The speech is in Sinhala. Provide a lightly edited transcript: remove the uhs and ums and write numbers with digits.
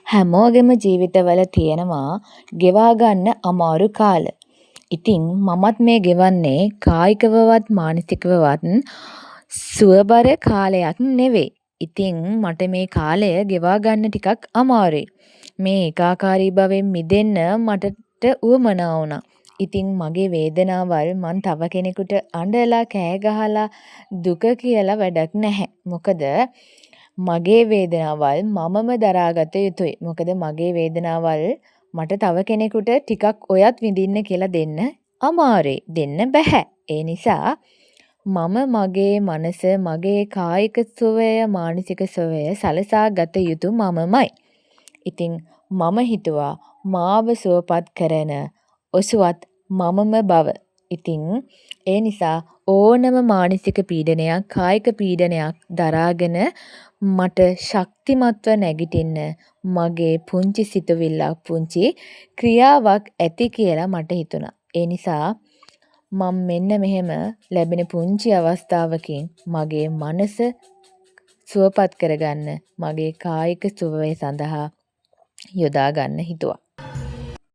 හැමෝගෙම ජීවිතවල තියෙනවා ගෙවා ගන්න අමාරු කාල. ඉතින් මමත් මේ ගෙවන්නේ කායිකවවත් මානසිකවවත් සුවබර කාලයක් නෙවෙයි. ඉතින් මට මේ කාලය ගෙවා ගන්න ටිකක් අමාරුයි. මේ ඒකාකාරී භවෙන් මිදෙන්න මට උවමනා වුණා. ඉතින් මගේ වේදනාවල් මං තව කෙනෙකුට අඬලා කෑ ගහලා දුක කියලා වැඩක් නැහැ. මොකද මගේ වේදනාවල් මමම දරාගත යුතුයි. මොකද මගේ වේදනාවල් මට තව කෙනෙකුට ටිකක් ඔයත් විඳින්න කියලා දෙන්න අමාරුයි. දෙන්න බැහැ. ඒ නිසා මම මගේ මනස, මගේ කායික සුවය, මානසික සුවය සලසා ගත යුතු මමමයි. ඉතින් මම හිතුවා මාව සුවපත් කරන ඔසුවත් මමම බව. ඉතින් ඒ නිසා ඕනම මානසික පීඩනයක්, කායික පීඩනයක් දරාගෙන මට ශක්තිමත්ව නැගිටින්න මගේ පුංචි සිතුවිල්ලක්, පුංචි ක්‍රියාවක් ඇති කියලා මට හිතුණා. ඒ නිසා මම මෙන්න මෙහෙම ලැබෙන පුංචි අවස්ථාවකින් මගේ මනස සුවපත් කරගන්න, මගේ කායික සුවය සඳහා යොදා ගන්න හිතුවා.